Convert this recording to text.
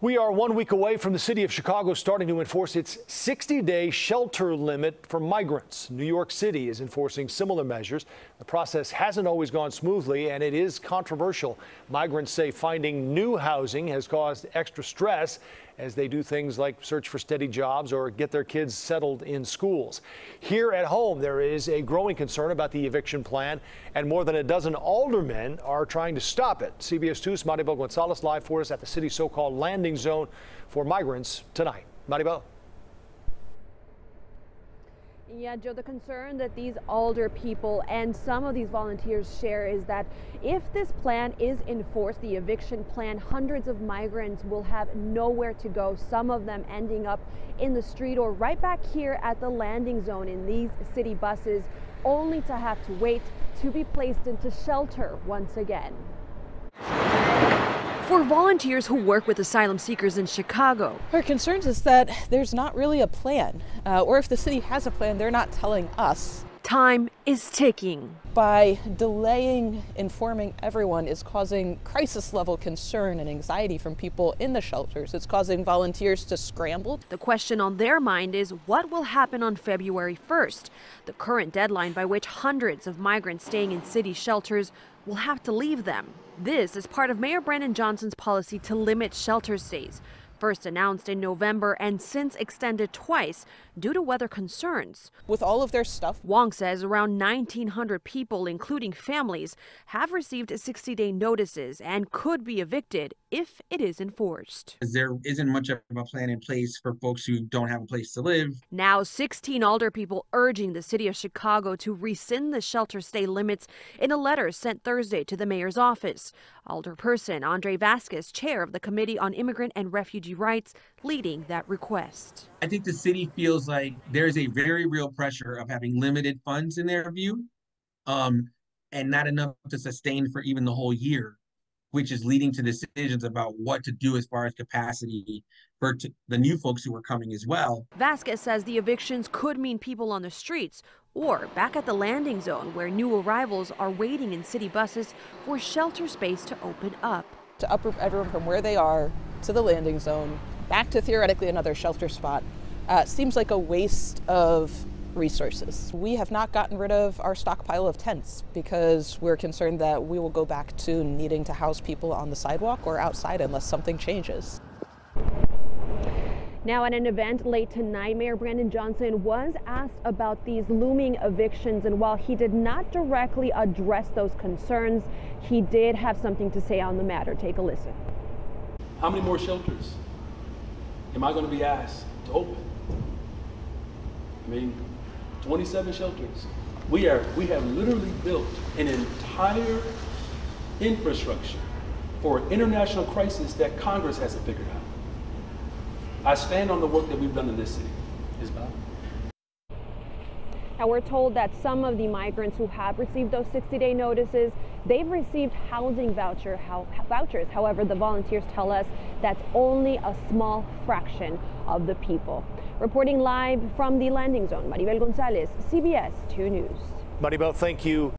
We are 1 week away from the city of Chicago starting to enforce its 60-day shelter limit for migrants. New York City is enforcing similar measures. The process hasn't always gone smoothly, and it is controversial. Migrants say finding new housing has caused extra stress as they do things like search for steady jobs or get their kids settled in schools. Here at home, there is a growing concern about the eviction plan, and more than a dozen aldermen are trying to stop it. CBS 2's Marybel Gonzalez live for us at the city's so-called landing zone for migrants tonight. Marybel. Yeah, Joe, the concern that these alder people and some of these volunteers share is that if this plan is enforced, the eviction plan, hundreds of migrants will have nowhere to go, some of them ending up in the street or right back here at the landing zone in these city buses, only to have to wait to be placed into shelter once again. For volunteers who work with asylum seekers in Chicago, our concerns is that there's not really a plan, or if the city has a plan, they're not telling us. Time is ticking. By delaying informing everyone is causing crisis level concern and anxiety from people in the shelters. It's causing volunteers to scramble. The question on their mind is what will happen on February 1st, the current deadline by which hundreds of migrants staying in city shelters will have to leave them. This is part of Mayor Brandon Johnson's policy to limit shelter stays, first announced in November and since extended twice due to weather concerns. With all of their stuff, Wong says around 1,900 people, including families, have received 60-day notices and could be evicted if it is enforced. There isn't much of a plan in place for folks who don't have a place to live. Now, 16 alder people urging the city of Chicago to rescind the shelter stay limits in a letter sent Thursday to the mayor's office. Alderperson Andre Vasquez, chair of the Committee on Immigrant and Refugee Rights, leading that request. I think the city feels like there's a very real pressure of having limited funds in their view, and not enough to sustain for even the whole year, which is leading to decisions about what to do as far as capacity for the new folks who are coming as well. Vasquez says the evictions could mean people on the streets or back at the landing zone where new arrivals are waiting in city buses for shelter space to open up. To uproot everyone from where they are to the landing zone, back to theoretically another shelter spot, seems like a waste of resources. We have not gotten rid of our stockpile of tents because we're concerned that we will go back to needing to house people on the sidewalk or outside unless something changes. Now, at an event late tonight, Mayor Brandon Johnson was asked about these looming evictions, and while he did not directly address those concerns, he did have something to say on the matter. Take a listen. How many more shelters am I going to be asked to open? I mean, 27 shelters. We have literally built an entire infrastructure for an international crisis that Congress hasn't figured out. I stand on the work that we've done in this city. Isabel? Now, we're told that some of the migrants who have received those 60-day notices, they've received housing vouchers. However, the volunteers tell us that's only a small fraction of the people. Reporting live from the landing zone, Marybel Gonzalez, CBS 2 News. Marybel, thank you.